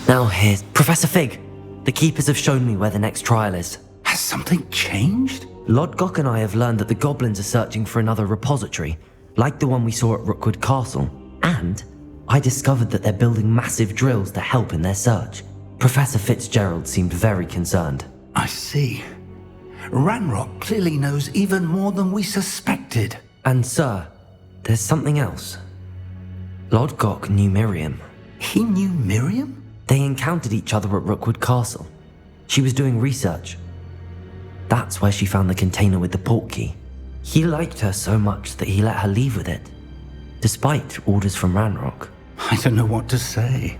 Now here's Professor Fig. The keepers have shown me where the next trial is. Has something changed? Lodgok and I have learned that the goblins are searching for another repository, like the one we saw at Rookwood Castle. And I discovered that they're building massive drills to help in their search. Professor Fitzgerald seemed very concerned. I see. Ranrock clearly knows even more than we suspected. And sir, there's something else. Lodgok knew Miriam. He knew Miriam? They encountered each other at Rookwood Castle. She was doing research. That's where she found the container with the portkey. He liked her so much that he let her leave with it, despite orders from Ranrock. I don't know what to say.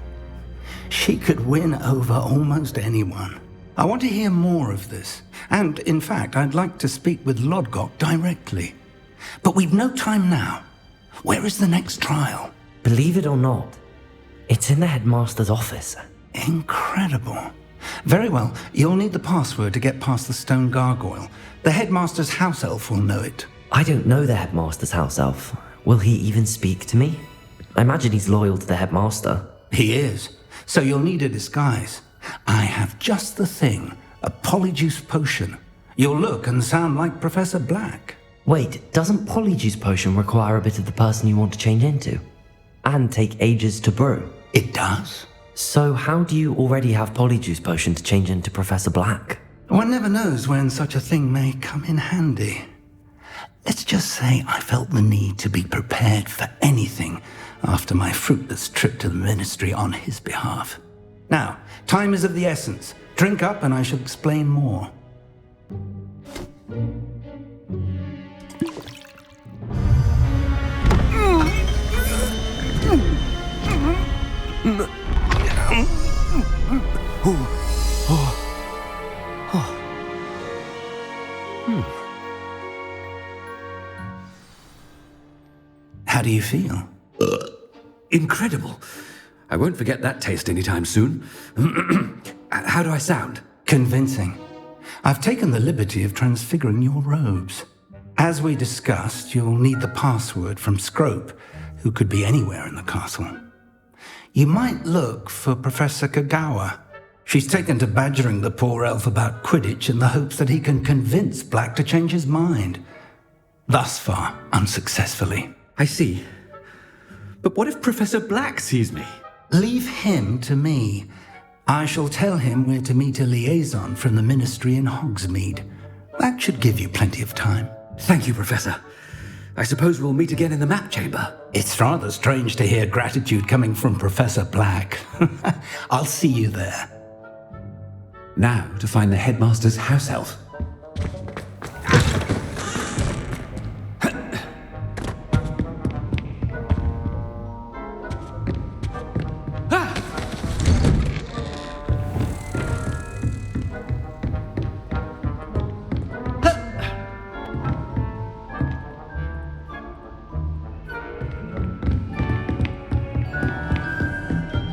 She could win over almost anyone. I want to hear more of this. And, in fact, I'd like to speak with Lodgok directly. But we've no time now. Where is the next trial? Believe it or not, it's in the headmaster's office. Incredible. Very well, you'll need the password to get past the stone gargoyle. The headmaster's house elf will know it. I don't know the headmaster's house elf. Will he even speak to me? I imagine he's loyal to the headmaster. He is. So you'll need a disguise. I have just the thing. A polyjuice potion. You'll look and sound like Professor Black. Wait, doesn't polyjuice potion require a bit of the person you want to change into? And take ages to brew? It does. So how do you already have polyjuice potion to change into Professor Black? One never knows when such a thing may come in handy. Let's just say I felt the need to be prepared for anything after my fruitless trip to the ministry on his behalf. Now, time is of the essence. Drink up and I shall explain more. How do you feel? Incredible. I won't forget that taste anytime soon. How do I sound? Convincing. I've taken the liberty of transfiguring your robes. As we discussed, you'll need the password from Scrope, who could be anywhere in the castle. You might look for Professor Kagawa. She's taken to badgering the poor elf about Quidditch in the hopes that he can convince Black to change his mind. Thus far, unsuccessfully. I see. But what if Professor Black sees me? Leave him to me. I shall tell him we're to meet a liaison from the ministry in Hogsmeade. That should give you plenty of time. Thank you, Professor. I suppose we'll meet again in the map chamber. It's rather strange to hear gratitude coming from Professor Black. I'll see you there. Now to find the headmaster's house elf.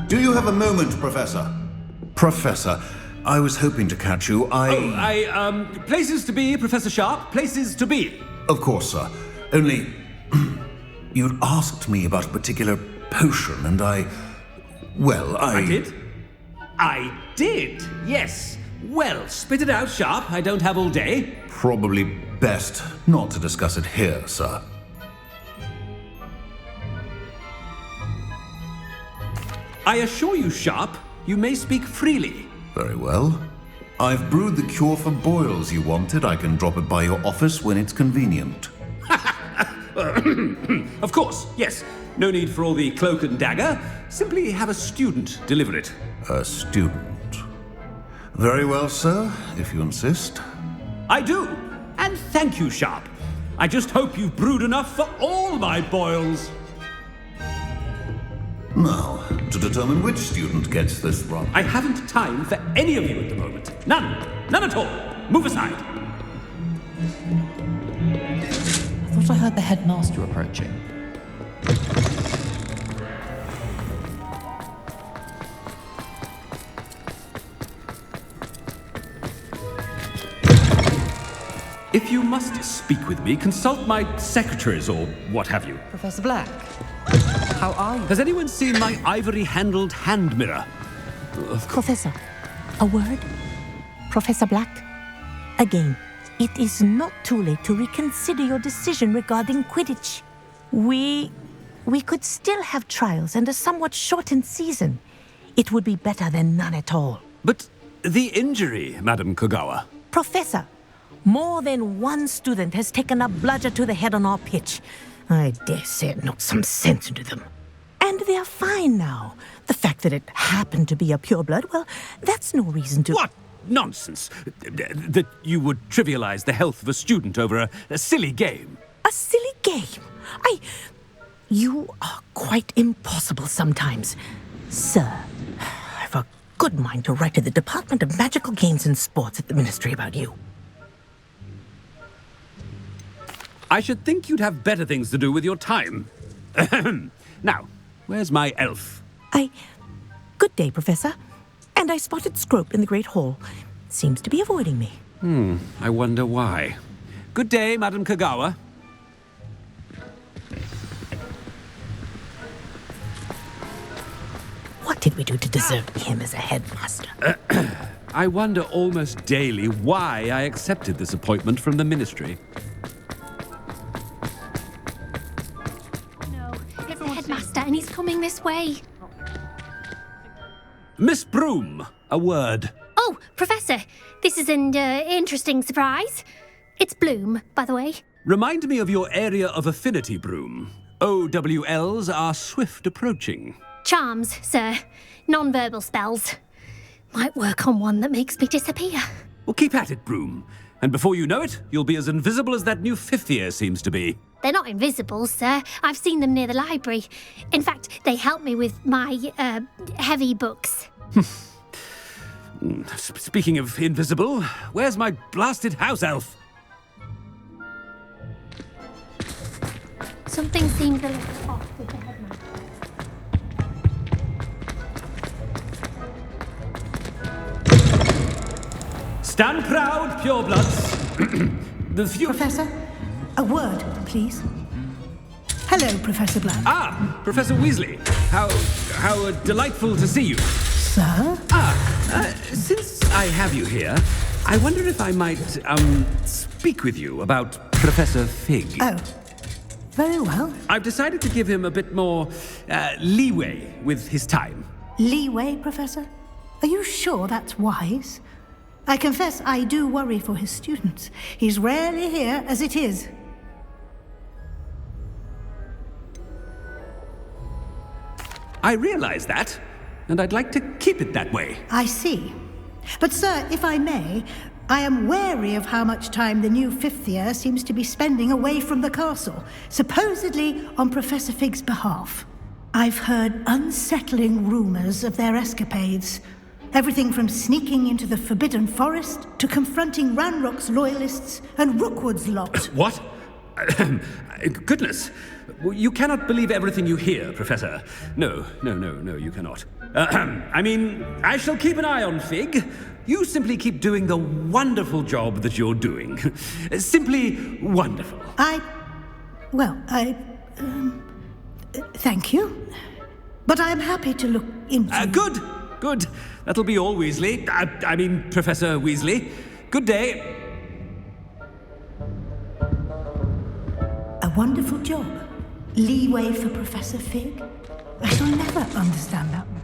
Do you have a moment, Professor? Professor, I was hoping to catch you. Places to be, Professor Sharp. Places to be. Of course, sir. Only, you'd asked me about a particular potion, and I did? I did, yes. Well, spit it out, Sharp. I don't have all day. Probably best not to discuss it here, sir. I assure you, Sharp, you may speak freely. Very well. I've brewed the cure for boils you wanted. I can drop it by your office when it's convenient. Of course, yes. No need for all the cloak and dagger. Simply have a student deliver it. A student. Very well, sir, if you insist. I do. And thank you, Sharp. I just hope you've brewed enough for all my boils. Now, to determine which student gets this run. I haven't time for any of you at the moment. None. None at all. Move aside. I thought I heard the headmaster approaching. If you must speak with me, consult my secretaries or what have you. Professor Black, how are you? Has anyone seen my ivory-handled hand mirror? Professor, a word? Professor Black? Again, it is not too late to reconsider your decision regarding Quidditch. We could still have trials and a somewhat shortened season. It would be better than none at all. But the injury, Madam Kogawa. Professor, more than one student has taken a bludger to the head on our pitch. I dare say it knocked some sense into them. And they're fine now. The fact that it happened to be a pureblood, well, that's no reason to... What nonsense! That you would trivialize the health of a student over a silly game. A silly game? You are quite impossible sometimes. Sir, I've a good mind to write to the Department of Magical Games and Sports at the Ministry about you. I should think you'd have better things to do with your time. Now, where's my elf? Good day, Professor. And I spotted Scrope in the Great Hall. Seems to be avoiding me. I wonder why. Good day, Madam Kogawa. What did we do to deserve him as a headmaster? I wonder almost daily why I accepted this appointment from the Ministry. No, it's the headmaster and he's coming this way. Miss Broom, a word. Oh, Professor, this is an interesting surprise. It's Bloom, by the way. Remind me of your area of affinity, Broom. OWLs are swift approaching. Charms, sir. Non-verbal spells. Might work on one that makes me disappear. Well, keep at it, Broom. And before you know it, you'll be as invisible as that new fifth year seems to be. They're not invisible, sir. I've seen them near the library. In fact, they help me with my, heavy books. Speaking of invisible, where's my blasted house elf? Something seems a little off with the headmaster. Stand proud, purebloods. Professor, a word, please. Hello, Professor Black. Ah, Professor Weasley. How delightful to see you. Sir? Since I have you here, I wonder if I might, speak with you about Professor Fig. Oh, very well. I've decided to give him a bit more, leeway with his time. Leeway, Professor? Are you sure that's wise? I confess I do worry for his students. He's rarely here as it is. I realize that, and I'd like to keep it that way. I see. But, sir, if I may, I am wary of how much time the new fifth year seems to be spending away from the castle, supposedly on Professor Fig's behalf. I've heard unsettling rumors of their escapades. Everything from sneaking into the Forbidden Forest to confronting Ranrock's loyalists and Rookwood's lot. What? Goodness. You cannot believe everything you hear, Professor. No, you cannot. I mean, I shall keep an eye on Fig. You simply keep doing the wonderful job that you're doing. Simply wonderful. Thank you. But I'm happy to look into... Good. That'll be all, Weasley. I mean, Professor Weasley. Good day. A wonderful job. Leeway for Professor Fig. I shall never understand that one.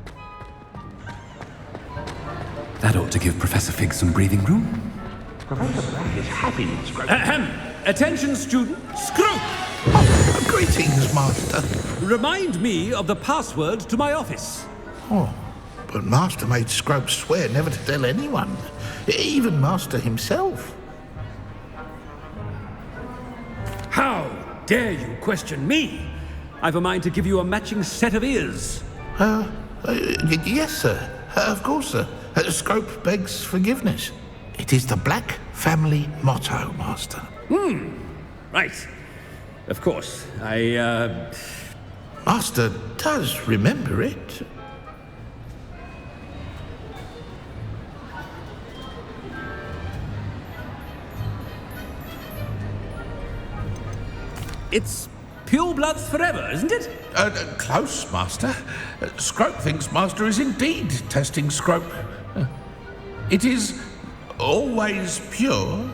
That ought to give Professor Fig some breathing room. Professor Black is happy in Scrope. Attention, student. Screw! Oh, greetings, Master. Remind me of the password to my office. Oh, but Master made Scrope swear never to tell anyone, even Master himself. How dare you question me? I've a mind to give you a matching set of ears. Yes, sir. Of course, sir. Scrope begs forgiveness. It is the Black family motto, Master. Right. Of course. Master does remember it. It's Pure bloods forever, isn't it? Close, Master. Scrope thinks Master is indeed testing Scrope. It is always pure.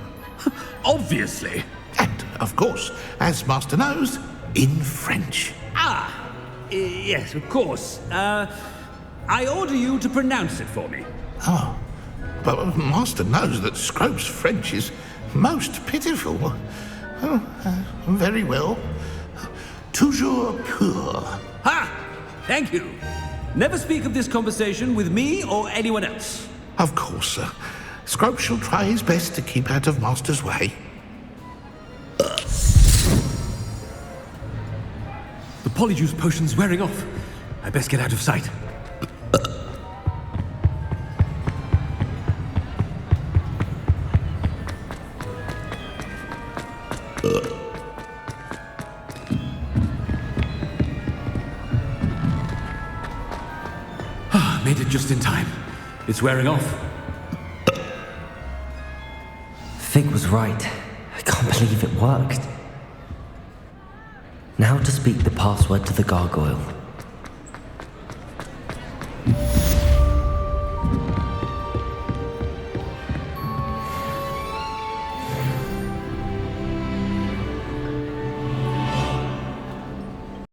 Obviously. And, of course, as Master knows, in French. Yes, of course. I order you to pronounce it for me. Oh, but Master knows that Scrope's French is most pitiful. Very well. Toujours pur. Ha! Thank you. Never speak of this conversation with me or anyone else. Of course, sir. Scrope shall try his best to keep out of Master's way. The polyjuice potion's wearing off. I best get out of sight. Made it just in time. It's wearing off. Fig was right. I can't believe it worked. Now to speak the password to the gargoyle.